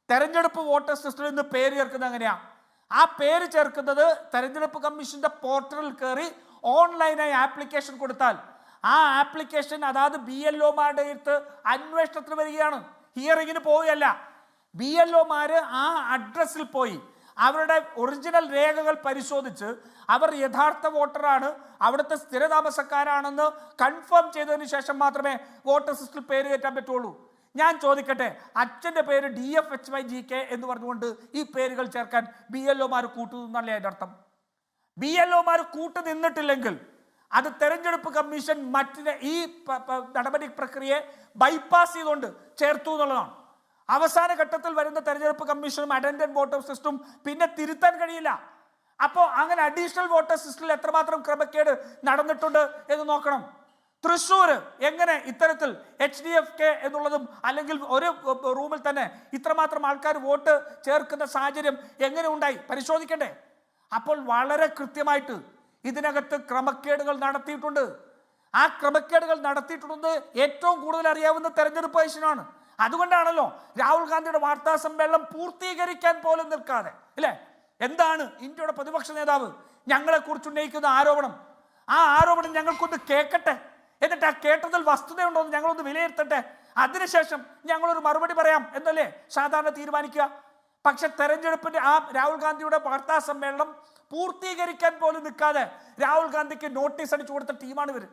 തെരഞ്ഞെടുപ്പ് വോട്ടർ ലിസ്റ്റിൽ നിന്ന് പേര് ചേർക്കുന്നത് എങ്ങനെയാ? ആ പേര് ചേർക്കുന്നത് തെരഞ്ഞെടുപ്പ് കമ്മീഷന്റെ പോർട്ടലിൽ കയറി ഓൺലൈനായി ആപ്ലിക്കേഷൻ കൊടുത്താൽ ആ ആപ്ലിക്കേഷൻ അതായത് BLOമാരുടെ അടുത്ത് അന്വേഷണത്തിന് വരികയാണ്, ഹിയറിങ്ങിന് പോവുകയല്ല. BLOമാര് ആ അഡ്രസ്സിൽ പോയി അവരുടെ ഒറിജിനൽ രേഖകൾ പരിശോധിച്ച് അവർ യഥാർത്ഥ വോട്ടറാണ്, അവിടുത്തെ സ്ഥിരതാമസക്കാരാണെന്ന് കൺഫേം ചെയ്തതിന് ശേഷം മാത്രമേ വോട്ടർ ലിസ്റ്റിൽ പേര് കയറ്റാൻ പറ്റുള്ളൂ. ഞാൻ ചോദിക്കട്ടെ, അച്ഛൻ്റെ പേര് DFHYGK എന്ന് പറഞ്ഞുകൊണ്ട് ഈ പേരുകൾ ചേർക്കാൻ BLOമാർ കൂട്ടുനിന്നല്ലേ അതിൻ്റെ അർത്ഥം? BLOമാർ കൂട്ടു നിന്നിട്ടില്ലെങ്കിൽ അത് തെരഞ്ഞെടുപ്പ് കമ്മീഷൻ ഈ നടപടി പ്രക്രിയയെ ബൈപ്പാസ് ചെയ്തുകൊണ്ട് ചേർത്തു എന്നുള്ളതാണ്. അവസാന ഘട്ടത്തിൽ വരുന്ന തെരഞ്ഞെടുപ്പ് കമ്മീഷനും അറ്റൻഡന്റ് വോട്ടേഴ്സ് ലിസ്റ്റും പിന്നെ തിരുത്താൻ കഴിയില്ല. അപ്പോൾ അങ്ങനെ അഡീഷണൽ വോട്ടേഴ്സ് ലിസ്റ്റിൽ എത്രമാത്രം ക്രമക്കേട് നടന്നിട്ടുണ്ട് എന്ന് നോക്കണം. തൃശ്ശൂർ എങ്ങനെ ഇത്തരത്തിൽ HDFK എന്നുള്ളതും അല്ലെങ്കിൽ ഒരു റൂമിൽ തന്നെ ഇത്രമാത്രം ആൾക്കാർ വോട്ട് ചേർക്കുന്ന സാഹചര്യം എങ്ങനെ ഉണ്ടായി പരിശോധിക്കണ്ടേ? അപ്പോൾ വളരെ കൃത്യമായിട്ട് ഇതിനകത്ത് ക്രമക്കേടുകൾ നടത്തിയിട്ടുണ്ട്. ആ ക്രമക്കേടുകൾ നടത്തിയിട്ടുള്ളത് ഏറ്റവും കൂടുതൽ അറിയാവുന്ന തെരഞ്ഞെടുപ്പ് കമ്മീഷനാണ്. അതുകൊണ്ടാണല്ലോ രാഹുൽ ഗാന്ധിയുടെ വാർത്താ സമ്മേളനം പൂർത്തീകരിക്കാൻ പോലും നിൽക്കാതെ, അല്ലേ? എന്താണ് ഇന്ത്യയുടെ പ്രതിപക്ഷ നേതാവ് ഞങ്ങളെ കുറിച്ച് ഉന്നയിക്കുന്ന ആരോപണം? ആ ആരോപണം ഞങ്ങൾക്കൊന്ന് കേൾക്കട്ടെ, എന്നിട്ട് ആ കേട്ടതിൽ വസ്തുതയുണ്ടോ എന്ന് ഞങ്ങളൊന്ന് വിലയിരുത്തട്ടെ, അതിനുശേഷം ഞങ്ങളൊരു മറുപടി പറയാം എന്നല്ലേ സാധാരണ തീരുമാനിക്കുക. പക്ഷെ തെരഞ്ഞെടുപ്പിന്റെ ആ രാഹുൽ ഗാന്ധിയുടെ വാർത്താ സമ്മേളനം പൂർത്തീകരിക്കാൻ പോലും നിൽക്കാതെ രാഹുൽ ഗാന്ധിക്ക് നോട്ടീസ് അടിച്ചു കൊടുത്ത ടീമാണ് ഇവർ.